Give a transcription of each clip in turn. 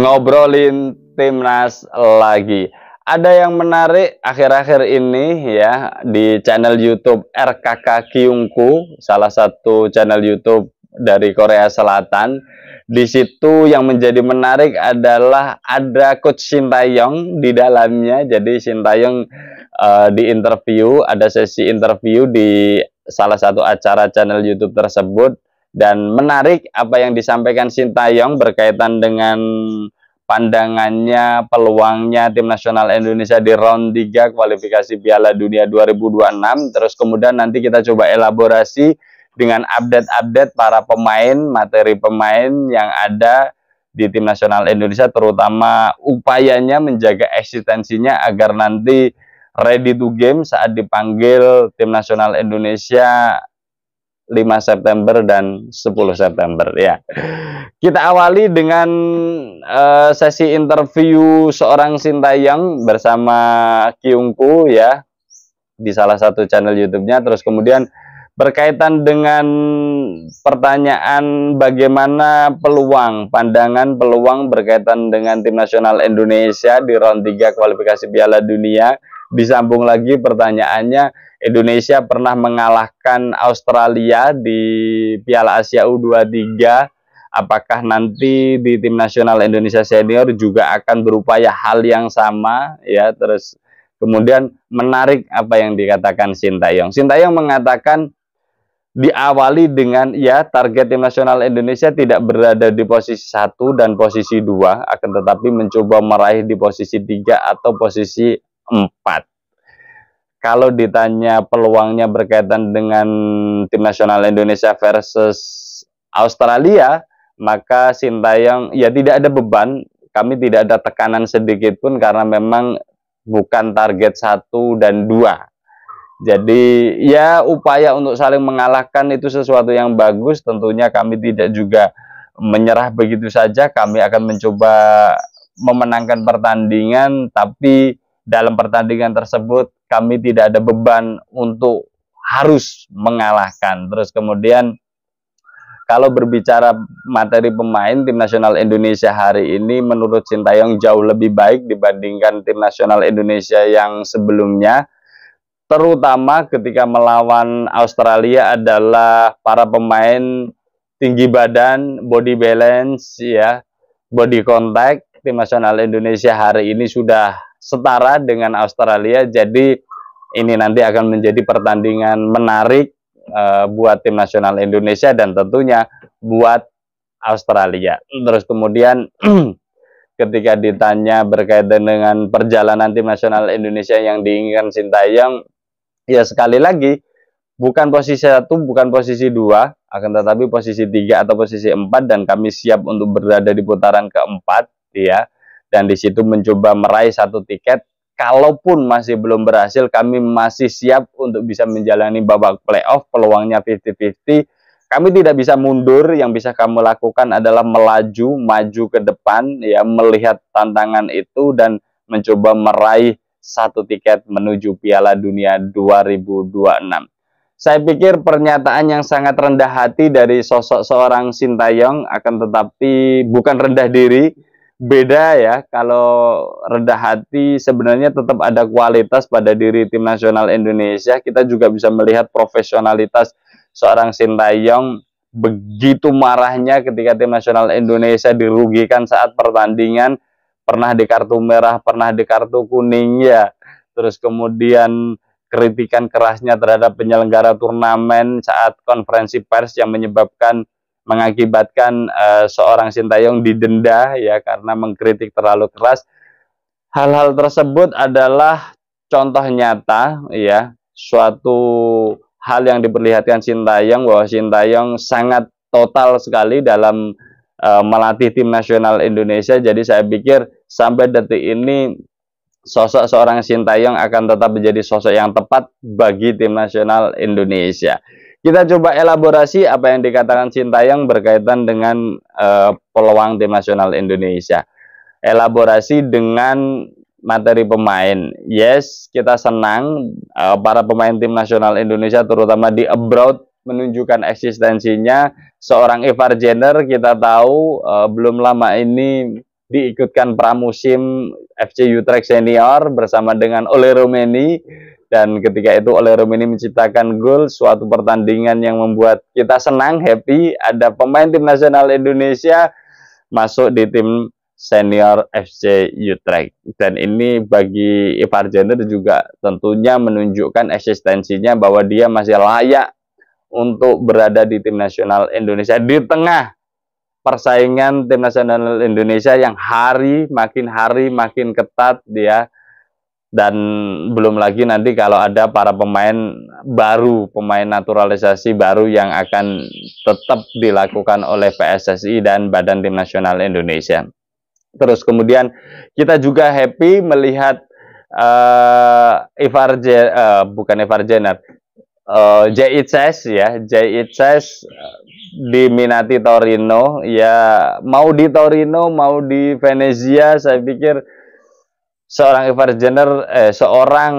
ngobrolin timnas lagi. Ada yang menarik akhir-akhir ini ya di channel YouTube RKK Kyungku, salah satu channel YouTube dari Korea Selatan. Di situ yang menjadi menarik adalah ada Coach Shin Tae-yong di dalamnya. Jadi Shin Tae-yong di interview, ada sesi interview di salah satu acara channel YouTube tersebut. Dan menarik apa yang disampaikan Shin Tae-yong berkaitan dengan pandangannya, peluangnya tim nasional Indonesia di round 3 kualifikasi Piala Dunia 2026. Terus kemudian nanti kita coba elaborasi dengan update-update para pemain, materi pemain yang ada di tim nasional Indonesia, terutama upayanya menjaga eksistensinya agar nanti ready to game saat dipanggil tim nasional Indonesia 5 September dan 10 September ya. Kita awali dengan sesi interview seorang Shin Tae-yong bersama Kyungku ya di salah satu channel YouTube-nya. Terus kemudian berkaitan dengan pertanyaan bagaimana peluang, pandangan peluang berkaitan dengan tim nasional Indonesia di round 3 kualifikasi Piala Dunia. Disambung lagi pertanyaannya, Indonesia pernah mengalahkan Australia di Piala Asia U23. Apakah nanti di tim nasional Indonesia senior juga akan berupaya hal yang sama ya? Terus kemudian menarik apa yang dikatakan Shin Tae-yong. Shin Tae-yong mengatakan diawali dengan ya target tim nasional Indonesia tidak berada di posisi 1 dan posisi 2, akan tetapi mencoba meraih di posisi 3 atau posisi 4. Kalau ditanya peluangnya berkaitan dengan tim nasional Indonesia versus Australia, maka Shin Tae-yong ya tidak ada beban, kami tidak ada tekanan sedikit pun karena memang bukan target 1 dan 2. Jadi ya upaya untuk saling mengalahkan itu sesuatu yang bagus, tentunya kami tidak juga menyerah begitu saja, kami akan mencoba memenangkan pertandingan, tapi dalam pertandingan tersebut kami tidak ada beban untuk harus mengalahkan. Terus kemudian kalau berbicara materi pemain, tim nasional Indonesia hari ini menurut Shin Tae-yong jauh lebih baik dibandingkan tim nasional Indonesia yang sebelumnya. Terutama ketika melawan Australia adalah para pemain tinggi badan, body balance, ya, body contact. Tim nasional Indonesia hari ini sudah setara dengan Australia, jadi ini nanti akan menjadi pertandingan menarik buat tim nasional Indonesia dan tentunya buat Australia. Terus kemudian ketika ditanya berkaitan dengan perjalanan tim nasional Indonesia yang diinginkan Shin Tae-yong, ya sekali lagi bukan posisi 1, bukan posisi 2, akan tetapi posisi 3 atau posisi 4, dan kami siap untuk berada di putaran keempat ya, dan di situ mencoba meraih 1 tiket. Kalaupun masih belum berhasil, kami masih siap untuk bisa menjalani babak playoff, peluangnya 50-50. Kami tidak bisa mundur, yang bisa kamu lakukan adalah maju ke depan, ya, melihat tantangan itu dan mencoba meraih 1 tiket menuju Piala Dunia 2026. Saya pikir pernyataan yang sangat rendah hati dari sosok seorang Shin Tae-yong, akan tetapi bukan rendah diri. Beda ya, kalau rendah hati sebenarnya tetap ada kualitas pada diri tim nasional Indonesia. Kita juga bisa melihat profesionalitas seorang Shin Tae-yong, begitu marahnya ketika tim nasional Indonesia dirugikan saat pertandingan, pernah di kartu merah, pernah di kartu kuning ya. Terus kemudian kritikan kerasnya terhadap penyelenggara turnamen saat konferensi pers yang mengakibatkan seorang Shin Tae-yong didenda ya karena mengkritik terlalu keras. Hal-hal tersebut adalah contoh nyata ya, suatu hal yang diperlihatkan Shin Tae-yong bahwa Shin Tae-yong sangat total sekali dalam melatih tim nasional Indonesia. Jadi saya pikir sampai detik ini sosok seorang Shin Tae-yong akan tetap menjadi sosok yang tepat bagi tim nasional Indonesia. Kita coba elaborasi apa yang dikatakan Shin Tae-yong berkaitan dengan peluang tim nasional Indonesia. Elaborasi dengan materi pemain. Yes, kita senang para pemain tim nasional Indonesia terutama di abroad menunjukkan eksistensinya. Seorang Ivar Jenner kita tahu belum lama ini diikutkan pramusim FC Utrecht Senior bersama dengan Ole Romeni, dan ketika itu Ole Romeni menciptakan gol, suatu pertandingan yang membuat kita senang, happy, ada pemain tim nasional Indonesia masuk di tim senior FC Utrecht. Dan ini bagi Ivar Jenner juga tentunya menunjukkan eksistensinya bahwa dia masih layak untuk berada di tim nasional Indonesia di tengah persaingan tim nasional Indonesia yang hari makin ketat dia. Dan belum lagi nanti kalau ada para pemain baru, pemain naturalisasi baru yang akan tetap dilakukan oleh PSSI dan Badan Tim Nasional Indonesia. Terus kemudian kita juga happy melihat Jaitzes diminati Torino, ya mau di Torino mau di Venezia, saya pikir seorang Ivar Jenner, seorang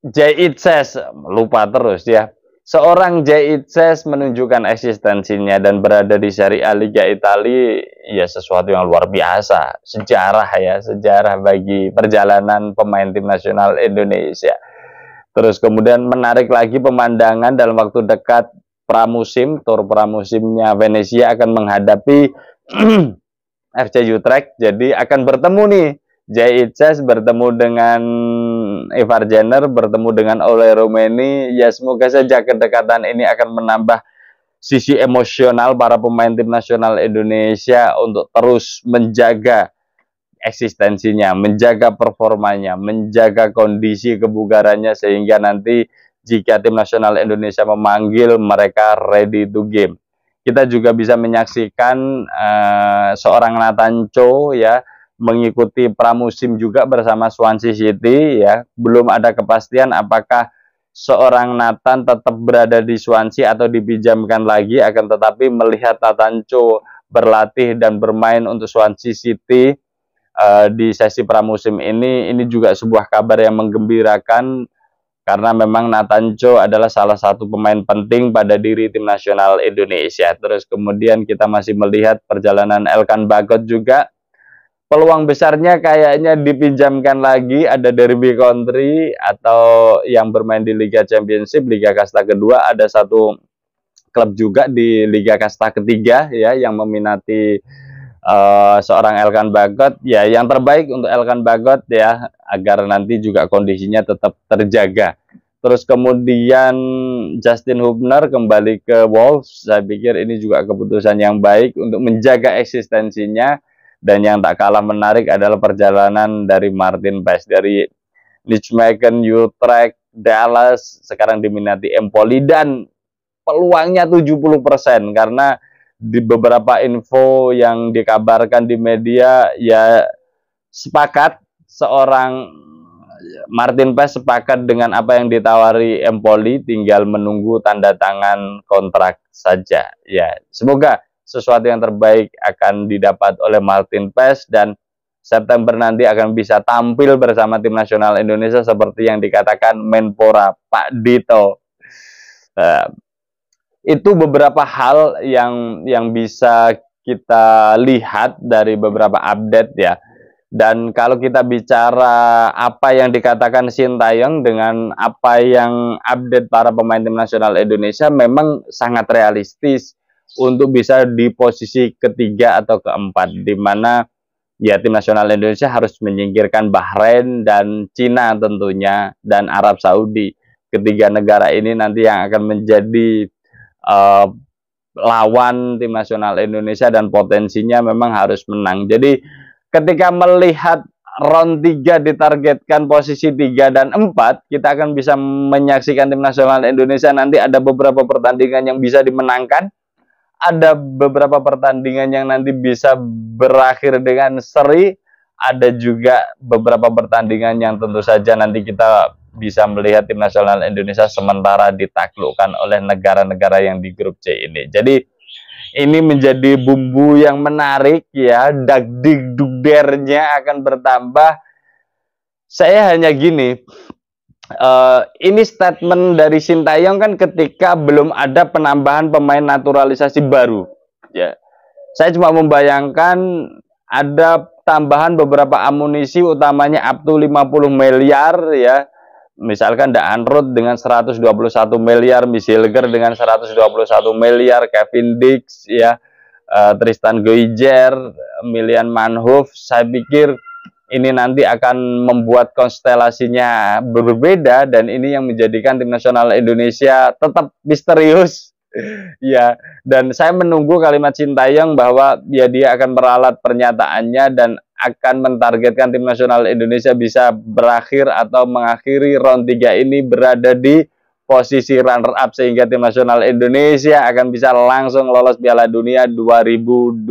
Jaitzes, lupa terus ya, seorang Jaitzes menunjukkan eksistensinya dan berada di Serie A Liga Italia, ya sesuatu yang luar biasa, sejarah bagi perjalanan pemain tim nasional Indonesia. Terus kemudian menarik lagi pemandangan dalam waktu dekat pramusim, tur pramusimnya Venezia akan menghadapi FC Utrecht, jadi akan bertemu nih, Jaitzes bertemu dengan Ivar Jenner, bertemu dengan Ole Romeni. Ya semoga saja kedekatan ini akan menambah sisi emosional para pemain tim nasional Indonesia untuk terus menjaga eksistensinya, menjaga performanya, menjaga kondisi kebugarannya, sehingga nanti jika tim nasional Indonesia memanggil, mereka ready to game. Kita juga bisa menyaksikan seorang Nathan Cho ya mengikuti pramusim juga bersama Swansea City ya. Belum ada kepastian apakah seorang Nathan tetap berada di Swansea atau dipinjamkan lagi, akan tetapi melihat Nathan Cho berlatih dan bermain untuk Swansea City di sesi pramusim ini juga sebuah kabar yang menggembirakan, karena memang Nathan Cho adalah salah satu pemain penting pada diri tim nasional Indonesia. Terus kemudian kita masih melihat perjalanan Elkan Bagot juga. Peluang besarnya kayaknya dipinjamkan lagi, ada derby country atau yang bermain di Liga Championship, Liga Kasta kedua, ada satu klub juga di Liga Kasta ketiga ya yang meminati seorang Elkan Bagot. Ya yang terbaik untuk Elkan Bagot ya, agar nanti juga kondisinya tetap terjaga. Terus kemudian Justin Hubner kembali ke Wolves, saya pikir ini juga keputusan yang baik untuk menjaga eksistensinya. Dan yang tak kalah menarik adalah perjalanan dari Martin Paes dari Nijmegen, Utrecht, Dallas, sekarang diminati Empoli, dan peluangnya 70% karena di beberapa info yang dikabarkan di media ya sepakat, seorang Martin Paes sepakat dengan apa yang ditawari Empoli, tinggal menunggu tanda tangan kontrak saja. Ya, semoga sesuatu yang terbaik akan didapat oleh Martin Paes dan September nanti akan bisa tampil bersama tim nasional Indonesia seperti yang dikatakan Menpora Pak Dito. Itu beberapa hal yang bisa kita lihat dari beberapa update ya. Dan kalau kita bicara apa yang dikatakan Sintayong dengan apa yang update para pemain tim nasional Indonesia, memang sangat realistis untuk bisa di posisi ketiga atau keempat, di mana ya tim nasional Indonesia harus menyingkirkan Bahrain dan Cina tentunya, dan Arab Saudi. Ketiga negara ini nanti yang akan menjadi lawan tim nasional Indonesia dan potensinya memang harus menang. Jadi ketika melihat round 3 ditargetkan posisi 3 dan 4, kita akan bisa menyaksikan tim nasional Indonesia nanti ada beberapa pertandingan yang bisa dimenangkan, ada beberapa pertandingan yang nanti bisa berakhir dengan seri, ada juga beberapa pertandingan yang tentu saja nanti kita bisa melihat tim nasional Indonesia sementara ditaklukkan oleh negara-negara yang di grup C ini. Jadi ini menjadi bumbu yang menarik ya, dagdikdugdernya akan bertambah. Saya hanya gini, ini statement dari Sintayong kan ketika belum ada penambahan pemain naturalisasi baru. Ya, saya cuma membayangkan ada tambahan beberapa amunisi utamanya up to 50 miliar ya. Misalkan Daan Root dengan 121 miliar, Misilger dengan 121 miliar, Kevin Dix ya, Tristan Goijer, Milian Manhoef. Saya pikir ini nanti akan membuat konstelasinya berbeda, dan ini yang menjadikan tim nasional Indonesia tetap misterius. Ya, dan saya menunggu kalimat Sintayong bahwa ya dia akan meralat pernyataannya dan akan mentargetkan tim nasional Indonesia bisa berakhir atau mengakhiri round 3 ini berada di posisi runner up, sehingga tim nasional Indonesia akan bisa langsung lolos Piala Dunia 2026.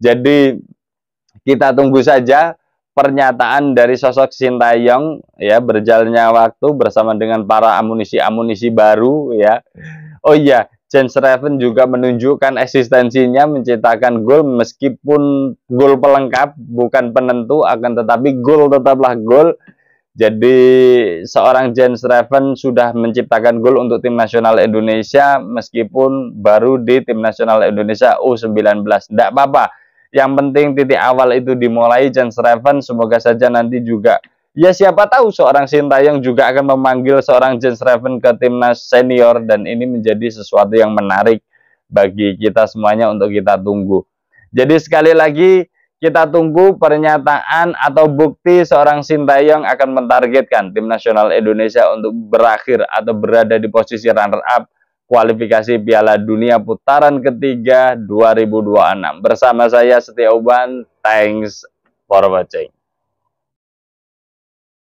Jadi kita tunggu saja pernyataan dari sosok Sintayong ya, berjalannya waktu bersama dengan para amunisi-amunisi baru ya. Oh iya, Jens Schreven juga menunjukkan eksistensinya menciptakan gol, meskipun gol pelengkap bukan penentu, akan tetapi gol tetaplah gol. Jadi seorang Jens Schreven sudah menciptakan gol untuk tim nasional Indonesia meskipun baru di tim nasional Indonesia U19. Tidak apa-apa. Yang penting titik awal itu dimulai Jens Schreven. Semoga saja nanti juga, ya siapa tahu seorang Sintayong juga akan memanggil seorang Jens Schreven ke timnas senior, dan ini menjadi sesuatu yang menarik bagi kita semuanya untuk kita tunggu. Jadi sekali lagi kita tunggu pernyataan atau bukti seorang Sintayong akan mentargetkan tim nasional Indonesia untuk berakhir atau berada di posisi runner up kualifikasi Piala Dunia putaran ketiga 2026. Bersama saya Setia Uban, thanks for watching.